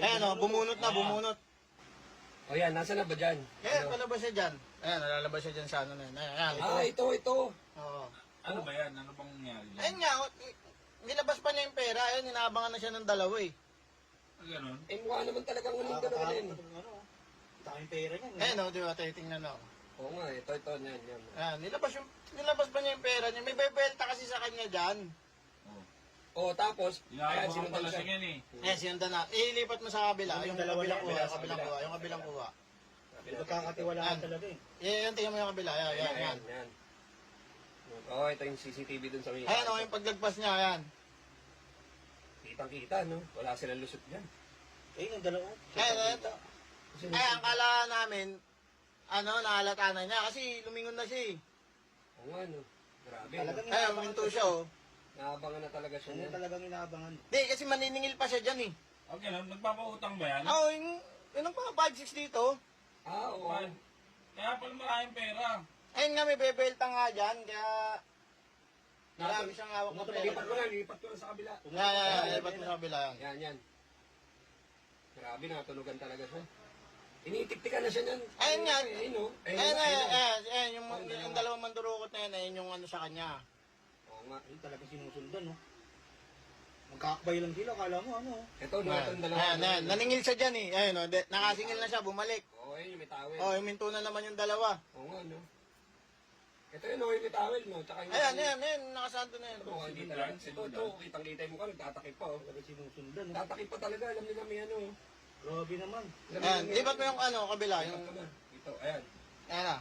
Ayan o, bumunot na, bumunot. O yan, nasa na ba dyan? Ayan, palabas siya dyan. Ayan, nalalabas siya dyan sa ano na yun. Ayan, Ito. Oo. Ano ba yan? Ano bang nangyari dyan? Ayun nga, nilabas pa niya yung pera. Ayun, inaabangan na siya ng dalawa eh. Ganun? Eh, mukha naman talagang walang dalawa din. Daming pera niyan. Ayun o, di ba, titingnan o. Oo nga, ito, yan. Ayan, nilabas pa niya yung pera niya. May bebelta kasi sa kanya dyan. O, tapos, ayan, Inaabang sinundan pala siya. siya yan eh. Ayan, sinundan na. Ilipat mo sa kabila. Yung dalawa kabilang na, kuha, sa yung kabilang kabila. kuha, yung kabilang kuha. Magkakatiwalaan talaga eh. Yan, tingnan mo yung kabila. Ayan. Yan. Oo, ito yung CCTV dun sa may... Ayan o, yung paglagpas niya, ayan. Kitang-kita, no? Wala silang lusot dyan. Yung dalawa. Ayan, ito. Ay, ang kala namin, nahalata na niya kasi lumingon na siya eh. Oo nga, no? Grabe, Talagang no? Ay, uminto siya oh. Naabangan na talaga siya Ano niyan. talagang inaabangan. Di, kasi maniningil pa siya dyan eh. Okay lang, nagpapautang ba yan? Oo, yung nagpaka 5-6 dito. Oo. Kaya pala maraming pera. Ayun nga, may bebelta nga dyan, kaya marami siyang hawak na pera. Lipat ko na sa kabila. Yan, lipat mo sa kabila yan. Yan. Grabe, nakatunugan talaga siya. Initiktikan na siya niyan. Ayun nga. Ayun, no? Ayun, yung dalawang mandurukot na yan, ayun yung ano sa kanya. Oo nga. Yung talagang sinusundan, no? Magkakabay lang sila, kala mo, ano? Ito, no? Itong dalawa. Ayan, naningil siya dyan eh. Ayun, nakasingil na siya, bumalik. Oo, ayun, yung may towel. Oh, huminto na naman yung dalawa. Oo nga, no? Ito yun, no? Yung may towel, no? Tsaka yung... Ayan, nakasanto na yan. Ito, hindi talaga. Ito, kitang-kita mo ka, nagtatakip pa, oh. Talagang sinusundan, no? Tatakip pa talaga, alam nila may ano. Grabe naman. Ayan, lipat mo yung kabila. Yung... Yung, Ito, ayan. ayan na.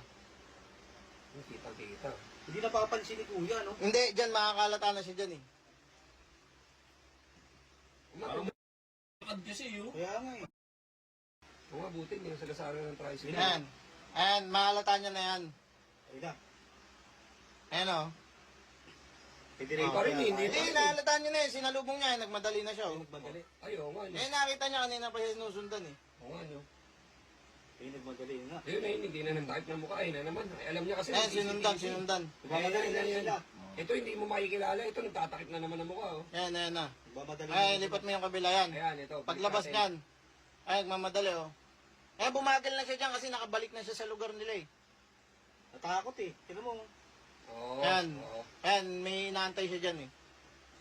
Yung kitang-kita. Hindi napapansin ni Kuya, no? Hindi, dyan makakalata na siya dyan eh. Parang makakad kasi yun. Kaya nga eh. Oo nga, buti, hindi nasagasara ng tricycle. Ayan, makalata niya na yan. Ayun na. Ayan o. Pwede pa rin, hindi Hindi, nahalata niya na yan. Sinalubong niya, nagmadali na siya. Oh. Nagmadali. Ay, oo nga, no? Eh, nakita niya kanina pa siya sinusundan eh. Oo nga, no? Nagmadali na. Ayun na yun, hindi na nagtakip ng mukha, na naman. Ay, alam niya kasi. Ayan, CCTV. sinundan. Nagmamadali na sila. Ito, hindi mo makikilala. Ito, nagtatakip na naman ng mukha, oh. Ayan na. Nagmamadali Ay, lipat mo yung kabila yan. Ayan, ito. Paglabas niyan, ay, magmamadali oh. Eh, bumagal na siya dyan kasi nakabalik na siya sa lugar nila eh. Natakot eh. Tignan mo. Oo. Ayan. Oo. Ayan, may inaantay siya dyan eh.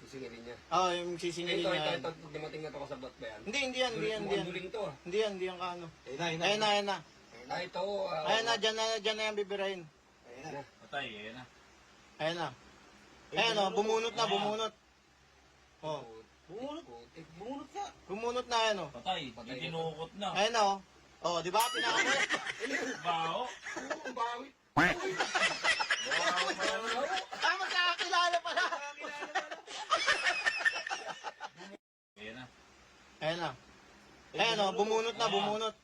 Sisingilin niya. Oo, yung sisingilin Ito, niya yan. dumating na to ko sa bot ba yan? Hindi yan. Mukhang duling to, ah. Hindi yan kaano. Ayun na. Ayan na. Ah, ito, Ayan na, dyan na yan bibirahin. Ayun na. Patay, ayan na. Ayan na. Ayan o, bumunot na, bumunot. Oh, Bumunot. Bumunot ka. bumunot na yan o. Patay, itinukot na. Ayan na o. Oh, di ba? Pinakalit. Bao. Oo, bawi. Ah, magkakakilala pala. Ayan na. Ayan na. Ayan o, bumunot na, bumunot.